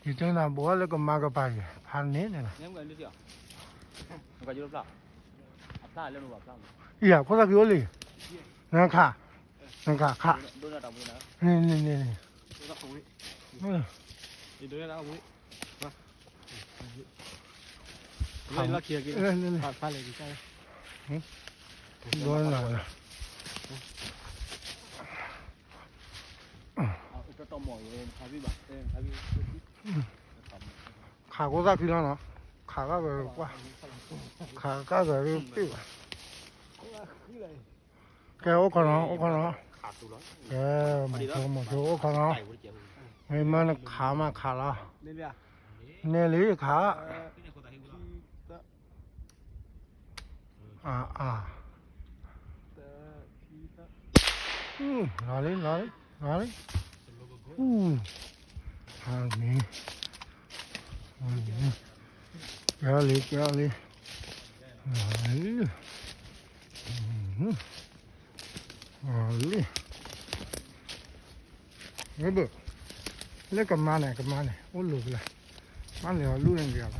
ဒီတိုင်းသာဘောလည်းကမကပါရဖာနေနေလား ညံကလေးပြောငါကြည့်လို့ဖလားအဖလားလည်းလို့ပါဖလား အေးရခေါ်တာပြောလေနန်းခါခ ဒိုနာတောင်ဝင်လာ နေဒိုနာအဝေးဒီဒိုနာအဝေးဟာလာခီကေဖာလေဒီစား ဘောလာ တော်မော်ရေခါပြီးပါခါပြီး ခါကိုသာခီလာနော်ခါကပဲကွာခါကပဲပြပါကဲဩခနော်ขาดตัวแล้ว ကဲမတော်ဩခနော်မိမနဲ့ခါမခါလား နေပြ နေလေခါအာလာလေဟာနေကြာလေဟာလေဘယ်လက်ကမနဲ့ဟိုလိုလားမလည်းလူရင်ကြပါ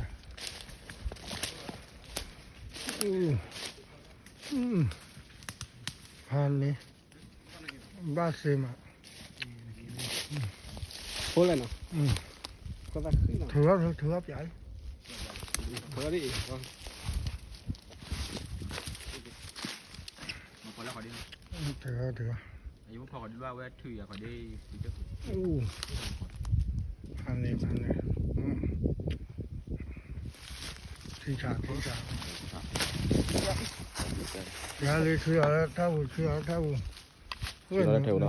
ဟာလေဘာစေမ ဖိုးလဲနော်ကိုသာခီနော် ถือပြาย ဘောရီ မပေါ်လာခါဒီ ถือ အယူဖောက်ဒီဘဝဲထူရခါဒီဒီချက် อู้พันเลยที่ฉากยาเลยคืออะไรถ้าบุ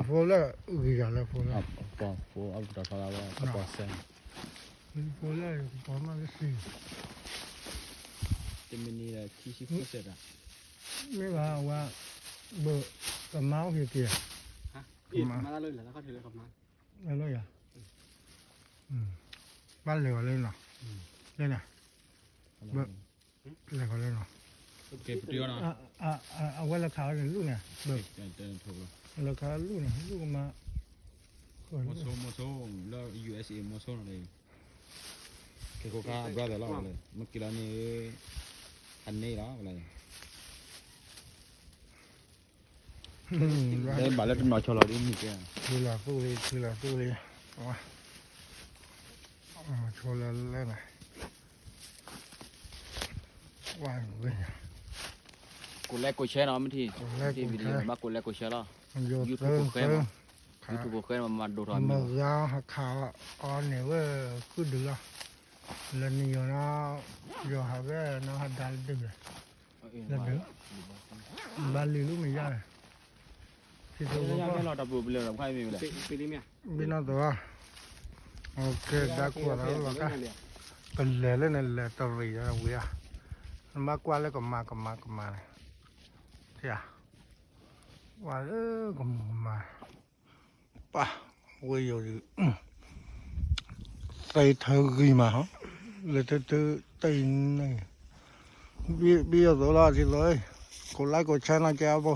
โฟล่าอีกอะไรโฟล่า ပေါ်ပေါ်အောက်တော့ထားလာပါပေါ်ဆန် โฟล่าပေါ်မှာလည်းစီ တမနီလာချီရှိဖက်တာ ไม่ว่าเบอร์กับเมาส์เกียร์ ฮะอีมาเลยแล้วเขาถือเลยครับมา อะไรอ่ะบ้านเหลือเลยเนาะเล่นอ่ะเบอร์เหลือเลยเนาะ โอเคပြတောနော် เอาไว้ราคาเลยลูกเนี่ยเบอร์ တဲ့ထုတ်လို့ ราคาลูกเนี่ยลูกมา မဆိုးလာ USA မဆိုးနေကေကိုက brother လာလေမကီလာနေအနေလားလေได้บาแล้วหน่อยชอเราดิมีแก คือละตู้เลยเอามาโชว์แล้วนะว่างเว้ย กูแลกกูแชร์เนาะมันที่วิดีโอมากูแลกกูแชร์แล้ว มันโยน ยูทู เติ บ ม กูแชร์ยูทูบกูแชร์มาดูทอ มันยาวหักขาวอ่อนเนี่ยเว้ยคือเดือดแล้วนี่อยู่นะอยู่หาแว่นะหัดดันดึกเลยแล้วเดือดบ้านลีลูกไม่ยากที่ตัว ရ ก็ ရတော့ဘူးဘယ်လိုခိုင်းမိလဲ ปีนี้เมีย บินตัวโอเคดักว่าแล้วล่ะกันเลยเนี่ยตัวรีนะเว้ยมากกว่าแล้วก็มาเสียว่าก็มาป่ะเว้ยอยู่ใส่เธอกี่มาฮะเลยเธอตีนนี่เบี้ยตัวละสิเลยกดไลค์กดแชร์นะแกบ่